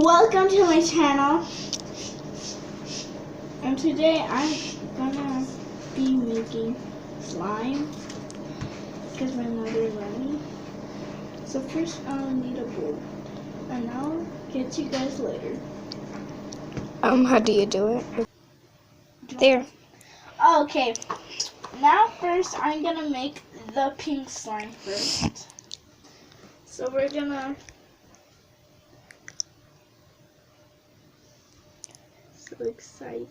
Welcome to my channel, and today I'm gonna be making slime because my mother let me. So first I'll need a bowl, and I'll get you guys later. How do you do it? There. Okay, now first I'm gonna make the pink slime first. So we're gonna so excited.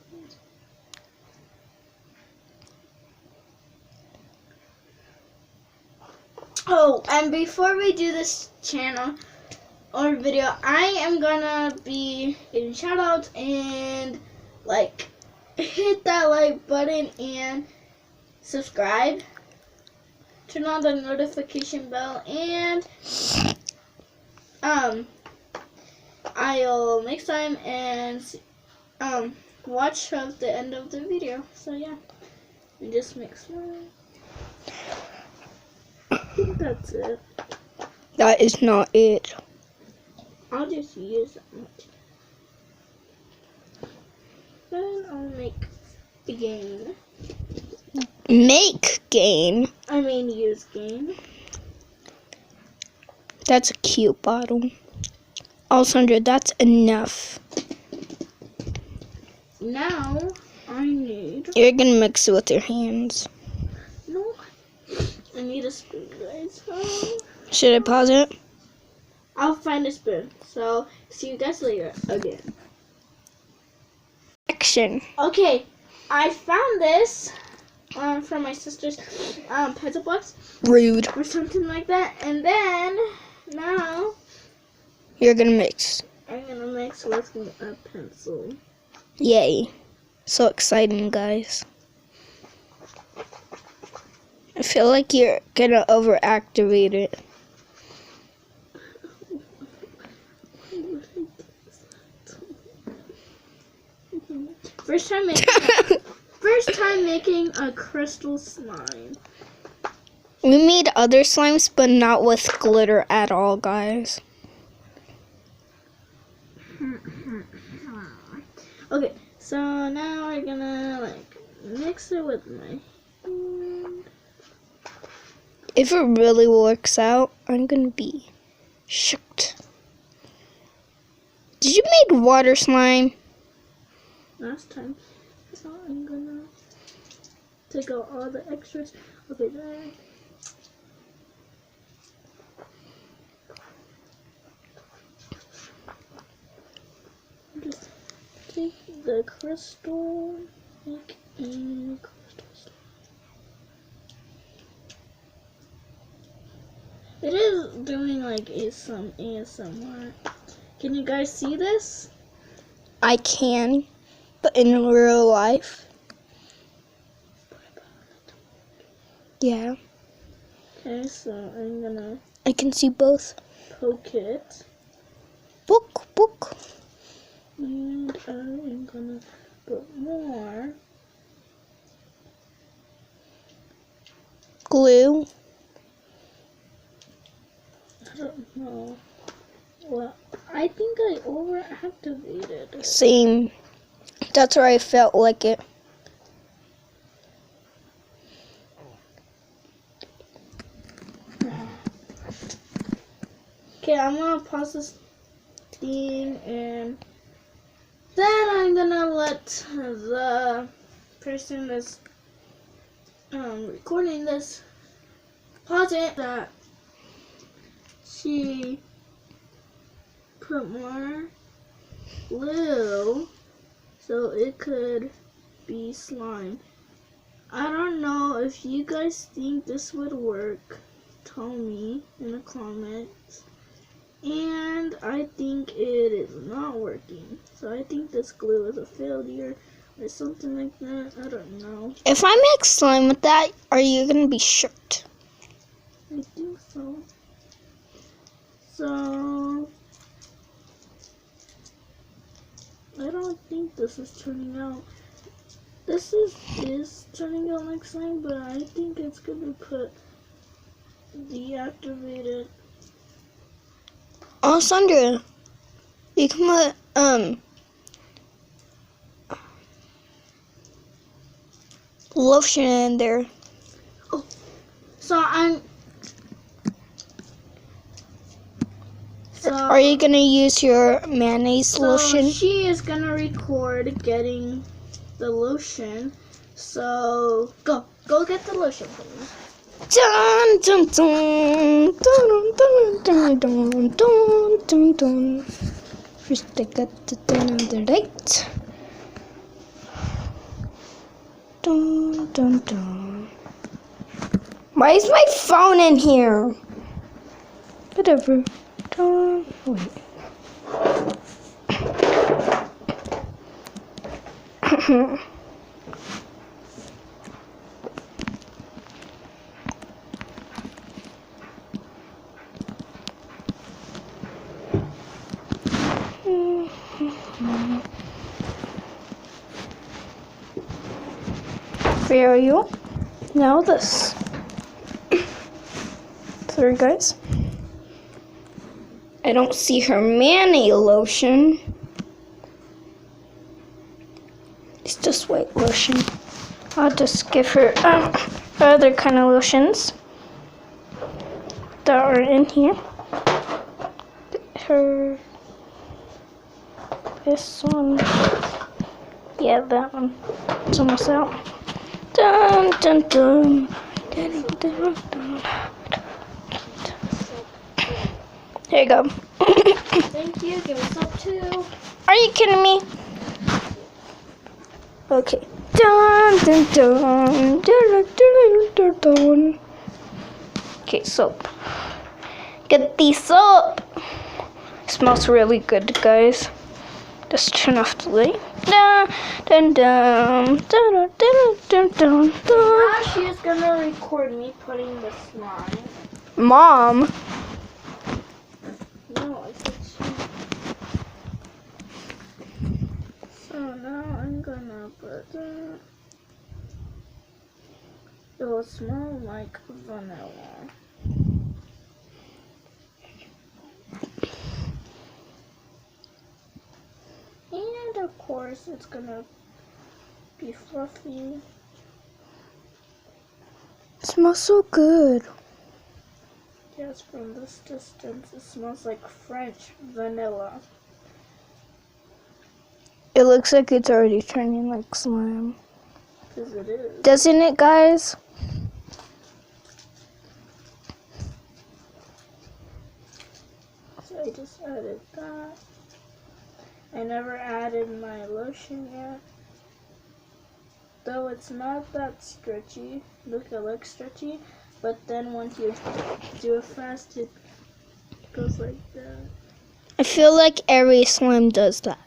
Oh, and before we do this channel or video, I am gonna be giving shout outs and hit that like button and subscribe. Turn on the notification bell and I'll make time and watch till the end of the video. So yeah, we just mix one. I think that's it. That is not it. I'll just use that much. Then I'll make the game. Make game. I mean use game. That's a cute bottle. Alessandra, that's enough. Now I need. You're gonna mix it with your hands. No. I need a spoon, guys. Should I pause it? I'll find a spoon. So see you guys later again. Action. Okay, I found this from my sister's pencil box Rude. or something like that, and then now You're gonna mix. I'm gonna mix with a pencil. Yay. So exciting, guys. I feel like you're gonna overactivate it. First time making a crystal slime. We made other slimes, but not with glitter at all, guys. Okay, so now we're gonna mix it with my hand. If it really works out, I'm gonna be shocked. Did you make water slime? Last time. So I'm gonna take out all the extras. Okay, there. Just take the crystal, make a crystal slime. It is doing some ASMR. Can you guys see this? I can, but in real life. Yeah, Okay, so I'm gonna I can see both. poke it. Book. And I'm gonna put more. Glue. I don't know. Well, I think I overactivated it. Same. That's where I felt like it. Okay, I'm gonna pause this thing and then I'm gonna let the person that's recording this pause it that she put more glue so it could be slime. I don't know if you guys think this would work. Tell me in the comments. And I think it is not working. So I think this glue is a failure or something like that. I don't know. If I make slime with that, are you gonna be shocked? I think so. So I don't think this is turning out. This is turning out like slime, but I think it's gonna put deactivated Alessandra, You can put lotion in there. So Are you gonna use your mayonnaise lotion? She is gonna record getting the lotion. So go get the lotion for me. Dun dun dun dun dun dun dun dun dun dun. First I got the dun on the right. Dun dun dun. Why is my phone in here? Whatever. Dun. Wait. Where are you? Now this. Sorry guys. I don't see her mayonnaise lotion. It's just white lotion. I'll just give her other kind of lotions that are in here. Her this one. Yeah, that one. It's almost out. Dun dun dun. Dun, dun, dun. Here you go. Thank you. Give me some too. Are you kidding me? Okay. Dun dun dun. Dun dun dun dun dun. Okay, soap. Get the soap. Smells really good, guys. Just turn off the light. Dun dun dun dun dun dun dun dun. Now she is gonna record me putting the slime. Mom. No, I said she. So now I'm gonna put that. It will smell like vanilla. And of course it's gonna be fluffy. It smells so good. Yes, from this distance it smells like French vanilla. It looks like it's already turning like slime. Because it is. Doesn't it, guys? So I just added that. I never added my lotion yet. Though it's not that stretchy. Look, it looks stretchy. But then once you do it fast, it goes like that. I feel like every slime does that.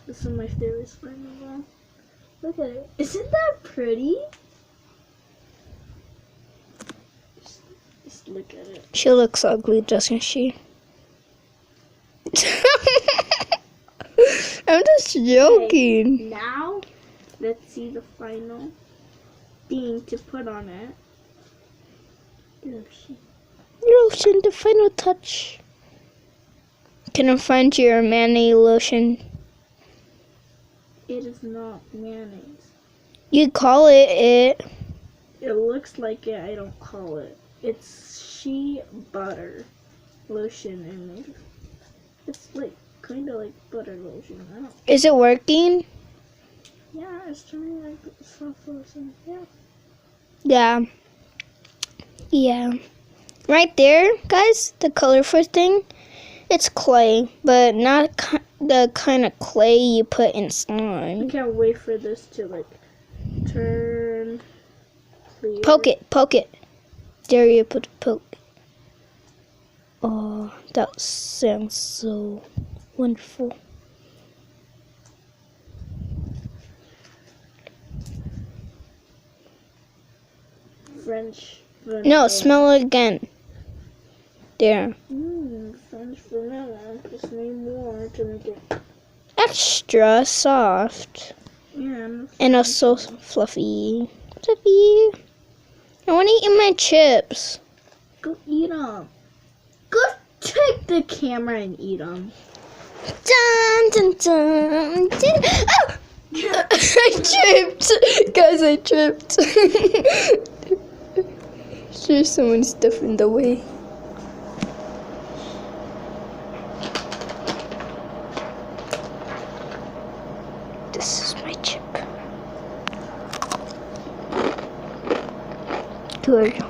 This is my favorite slime of all. Look at it. Isn't that pretty? Just look at it. She looks ugly, doesn't she? I'm just joking. Okay, now, let's see the final thing to put on it. Lotion. Lotion, the final touch. Can I find your mayonnaise lotion? It is not mayonnaise. You call it. It looks like it. I don't call it. It's shea butter lotion, and it's like kind of like butter lotion. I don't. Is it working? Yeah, it's turning like soft lotion. Yeah. Yeah. Yeah. Right there, guys, the colorful thing, it's clay, but not the kind of clay you put in I slime. can't wait for this to like turn clear. Poke it. There you put a poke. Oh, that sounds so wonderful. French vanilla. No, smell it again. There. French vanilla. Just need more to make it. Extra soft. Yeah. And also fluffy. Fluffy. I want to eat my chips. Go eat eat them. Go take the camera and eat them. Dun, dun, dun, dun. Oh! I tripped. Guys, I tripped. There's so many stuff in the way. This is my chip. Good.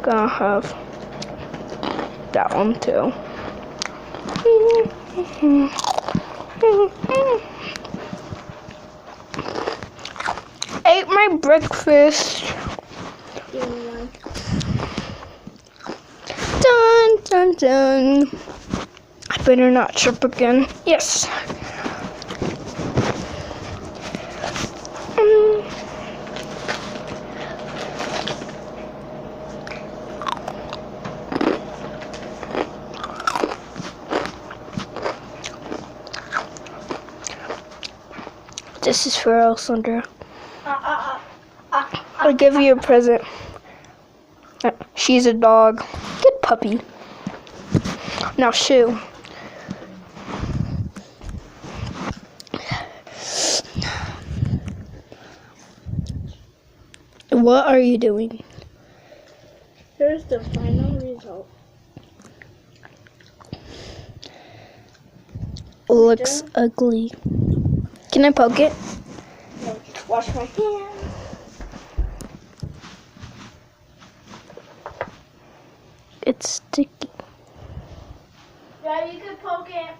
Gonna have that one too. Ate my breakfast. Give me one. Dun dun dun. I better not trip again. Yes. This is for Alessandra. I'll give you a present. She's a dog. Good puppy. Now, Shoo. What are you doing? Here's the final result. Looks ugly. Can I poke it? No, wash my hands. It's sticky. Yeah, you can poke it.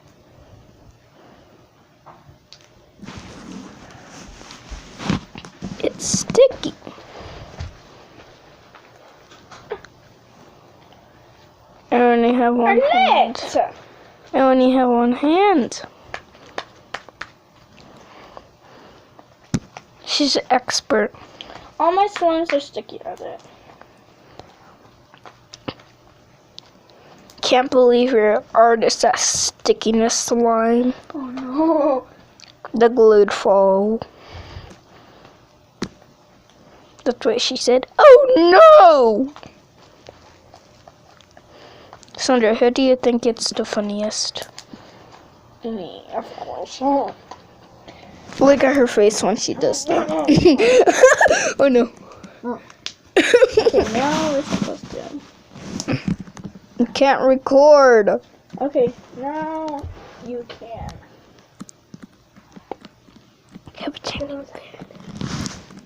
It's sticky. I only have one hand. I only have one hand. She's an expert. All my slimes are sticky at it. Can't believe you're an artist at stickiness slime. Oh no. The glued fall. That's what she said. Oh no! Sandra, who do you think it's the funniest? Me, of course. Look at her face when she does that. Oh no. Okay, now we're supposed to. You can't record. Okay, now you can.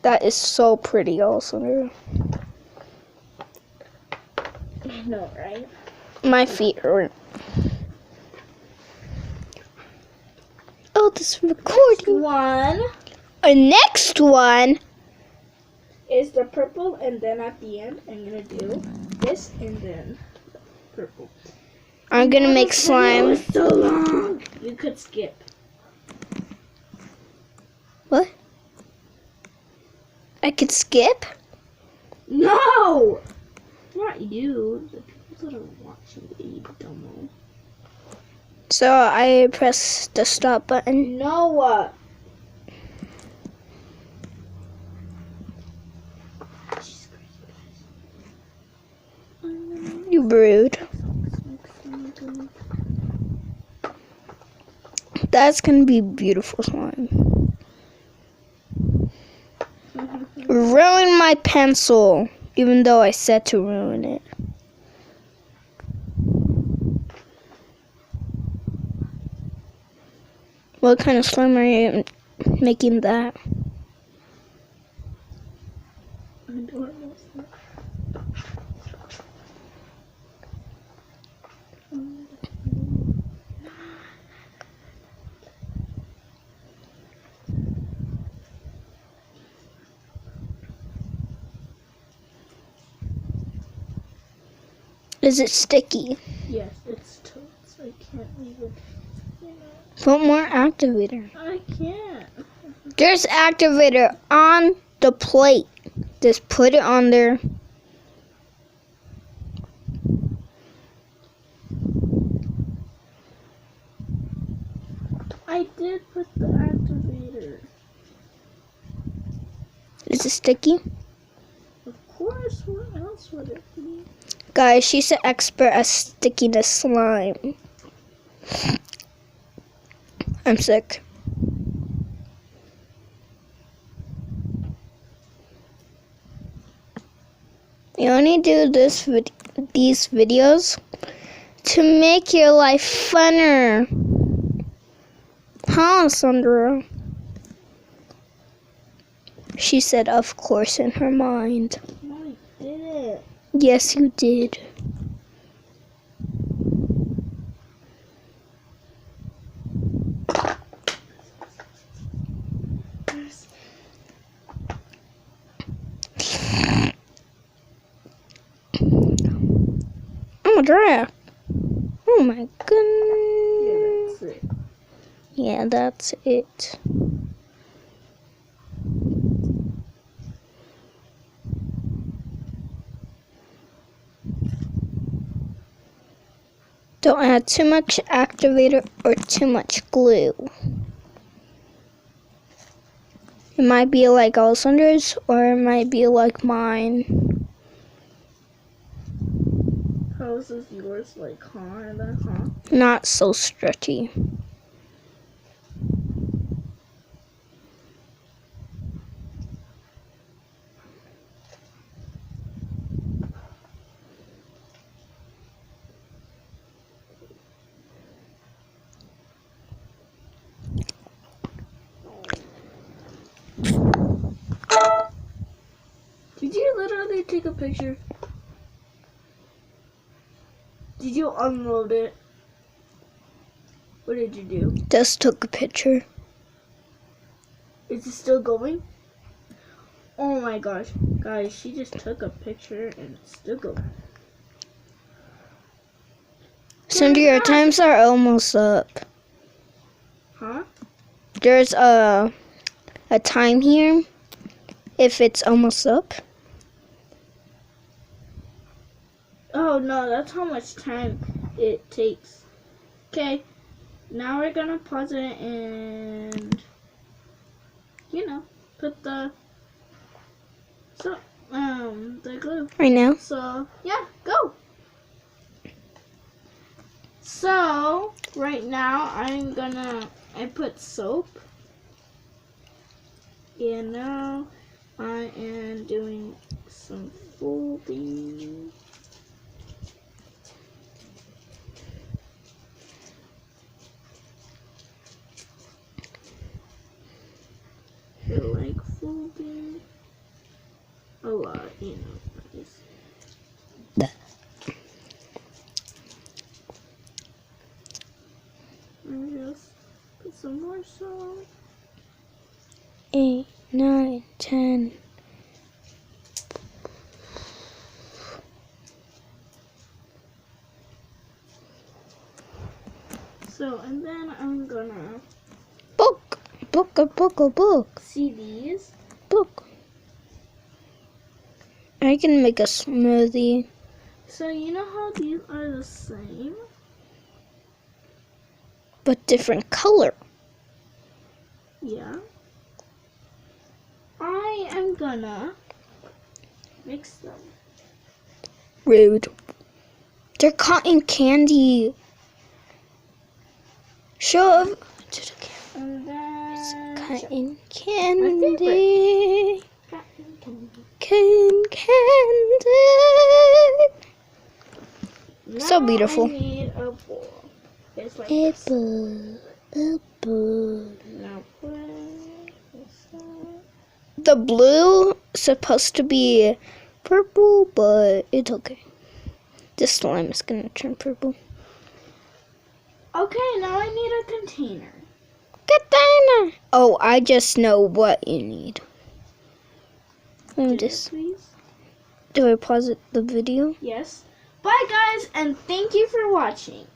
That is so pretty, also. I know, right? My feet hurt. Oh, this recording. One Next one. is the purple, and then at the end, I'm gonna do this and then purple. I'm gonna make slime. It's so long. You could skip. What? I could skip? No! Not you. The people that are watching you, dumbo. So I press the stop button. No. You rude. That's gonna be beautiful slime. Ruin my pencil, even though I said to ruin it. What kind of slime are you making that? I don't know. Is it sticky? Yes, it's totes. I can't even. Put more activator. I can't. There's activator on the plate. Just put it on there. I did put the activator. Is it sticky? Of course, what else would it be? Guys, she's an expert at sticking to slime. I'm sick. You only do these videos to make your life funner. Huh, Sandra? She said, of course, in her mind. No, I didn't. Yes, you did. I'm a giraffe. Oh my goodness. Yeah, that's it. Yeah, that's it. Don't add too much activator or too much glue. It might be like Alessandra's or it might be like mine. How is this yours? Like, huh? Not so stretchy. Did you literally take a picture? Did you unload it? What did you do? Just took a picture. Is it still going? Oh my gosh. Guys, she just took a picture and it's still going. Cindy, your times are almost up. Huh? There's a time here if it's almost up. Oh no, that's how much time it takes. Okay, now we're gonna pause it and, you know, put the glue. Right now. So yeah, go. So right now I put soap. And now I am doing some folding. I like folding a lot, you know. And just put some more salt. 8, 9, 10. So, and then I'm gonna Book. see these. Book. I can make a smoothie. So, you know how these are the same? But different color. Yeah. I am gonna mix them. Rude. They're cotton candy. Show them to the camera. And then It's cotton candy. cotton Candy. candy. So Now beautiful. I need a bowl. It's like A this. bowl. Now put this on. The blue is supposed to be purple, but it's okay. This slime is gonna turn purple. Okay, now I need a container. Katana! Oh, I just know what you need. Let me Do it, just. please. Do I pause the video? Yes. Bye, guys, and thank you for watching.